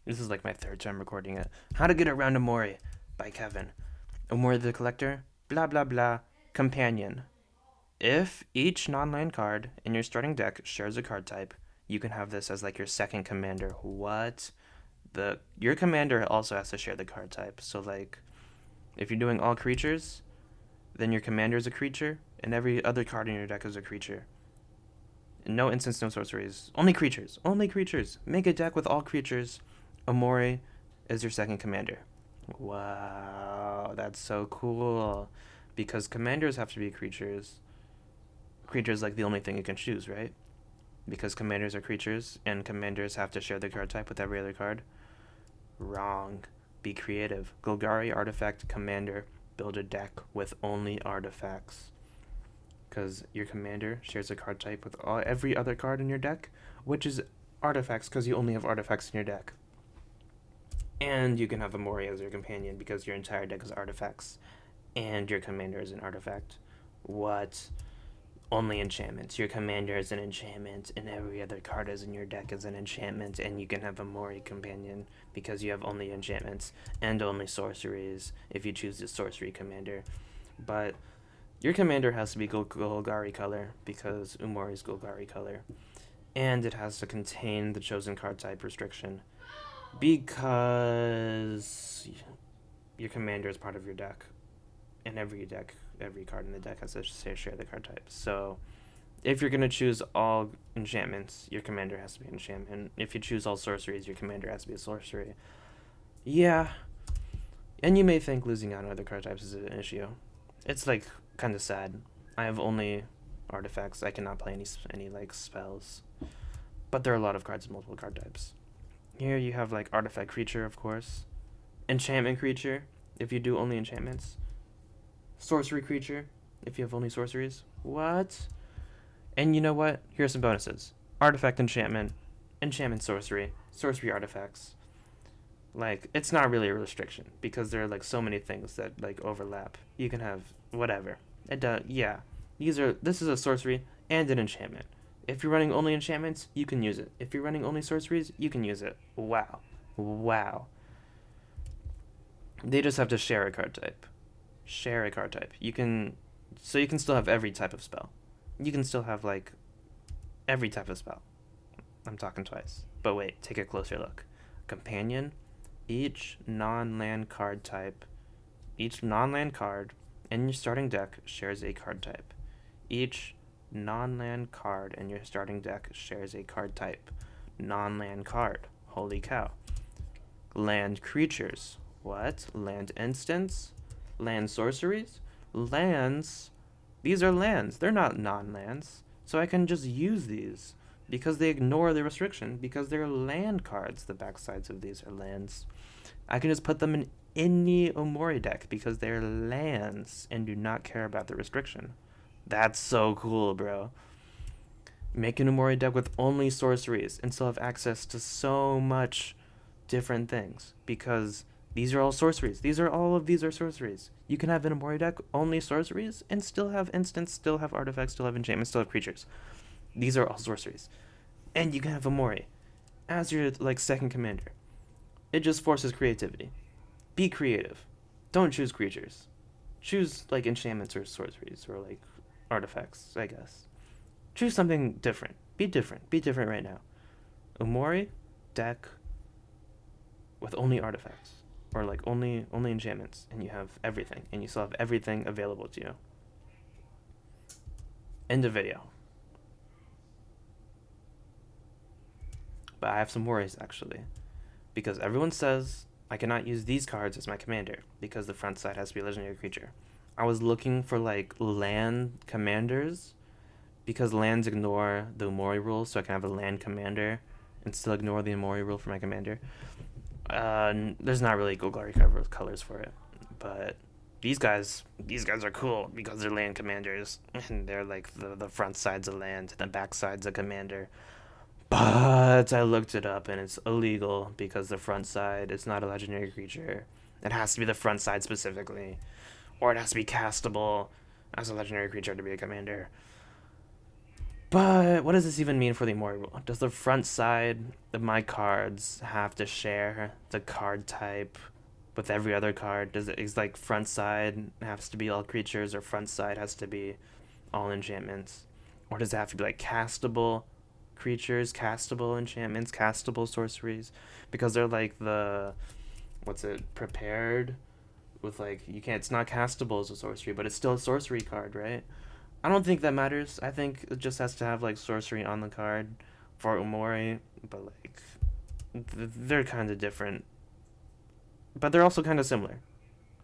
This is like my third time recording it. How to Get Around Umori by Kevin. Umori the Collector, blah blah blah, Companion. If each non-land card in your starting deck shares a card type, you can have this as like your second commander. What? Your commander also has to share the card type. So like if you're doing all creatures, then your commander is a creature, and every other card in your deck is a creature. No instants, no sorceries. Only creatures. Only creatures. Make a deck with all creatures. Umori is your second commander. Wow, that's so cool. Because commanders have to be creatures. Creatures like the only thing you can choose, right? Because commanders are creatures, and commanders have to share the card type with every other card. Wrong. Be creative. Golgari artifact commander. Build a deck with only artifacts. Because your commander shares a card type with every other card in your deck, which is artifacts because you only have artifacts in your deck. And you can have Umori as your companion because your entire deck is artifacts, and your commander is an artifact. What? Only enchantments. Your commander is an enchantment, and every other card is in your deck is an enchantment, and you can have a Mori companion because you have only enchantments and only sorceries if you choose the sorcery commander. But your commander has to be Golgari color because Umori is Golgari color, and it has to contain the chosen card type restriction because your commander is part of your deck, and every card in the deck has to share the card type. So if you're gonna choose all enchantments, your commander has to be an enchantment. If you choose all sorceries, your commander has to be a sorcery. Yeah, and you may think losing out on other card types is an issue. It's like kind of sad. I have only artifacts. I cannot play any like spells, but there are a lot of cards with multiple card types. Here you have like artifact creature, of course, enchantment creature if you do only enchantments, sorcery creature if you have only sorceries. What? And you know what? Here's some bonuses: artifact enchantment, enchantment sorcery, sorcery artifacts. Like it's not really a restriction because there are like so many things that like overlap. You can have whatever. It does. Yeah, this is a sorcery and an enchantment. If you're running only enchantments, you can use it. If you're running only sorceries, you can use it. Wow. Wow. They just have to share a card type. Share a card type. You can still have every type of spell. You can still have like every type of spell. I'm talking twice. But wait, take a closer look. Companion, each non-land card type, each non-land card in your starting deck shares a card type. Each non-land card in your starting deck shares a card type. Non-land card. Holy cow. Land creatures. What? Land instants? Land sorceries? Lands? These are lands. They're not non-lands. So I can just use these because they ignore the restriction because they're land cards. The backsides of these are lands. I can just put them in any Umori deck because they're lands and do not care about the restriction. That's so cool, bro. Make an Umori deck with only sorceries and still have access to so much different things because these are all sorceries. All of these are sorceries. You can have an Umori deck only sorceries and still have instants, still have artifacts, still have enchantments, still have creatures. These are all sorceries. And you can have Umori as your like second commander. It just forces creativity. Be creative. Don't choose creatures. Choose like enchantments or sorceries or like artifacts, I guess. Choose something different. Be different. Be different right now. Umori deck with only artifacts or like only enchantments, and you have everything, and you still have everything available to you. End of video. But I have some worries actually, because everyone says I cannot use these cards as my commander because the front side has to be a legendary creature. I was looking for like land commanders because lands ignore the Umori rule, so I can have a land commander and still ignore the Umori rule for my commander. There's not really Golgari colors for it, but these guys are cool because they're land commanders, and they're like the front side's a land, the back side's a commander. But I looked it up and it's illegal because the front side is not a legendary creature. It has to be the front side specifically, or it has to be castable as a legendary creature to be a commander. But what does this even mean for the Umori rule? Does the front side of my cards have to share the card type with every other card? Does it is like front side has to be all creatures or front side has to be all enchantments? Or does it have to be like castable creatures, castable enchantments, castable sorceries? Because they're like the what's it, prepared with like you can't it's not castable as a sorcery, but it's still a sorcery card, right? I don't think that matters. I think it just has to have like sorcery on the card for Umori, but like they're kind of different, but they're also kind of similar.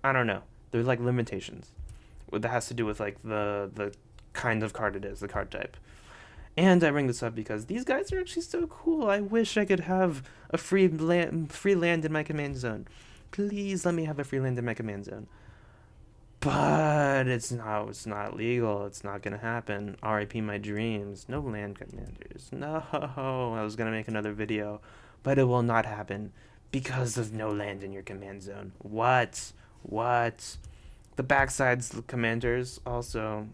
I don't know. There's like limitations. That has to do with like the kind of card it is, the card type. And I bring this up because these guys are actually so cool. I wish I could have a free land in my command zone. Please let me have a free land in my command zone. But it's not legal. It's not gonna happen. R.I.P. my dreams. No land commanders. No. I was gonna make another video, but it will not happen because of no land in your command zone. What? What? The backside's commanders also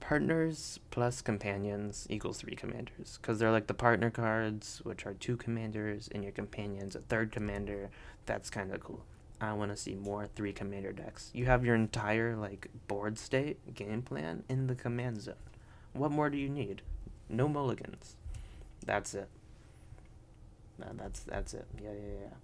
partners plus companions equals three commanders because they're like the partner cards, which are two commanders, and your companions a third commander. That's kind of cool. I want to see more three commander decks. You have your entire like board state game plan in the command zone. What more do you need? No mulligans. That's it. That's it. Yeah, yeah, yeah.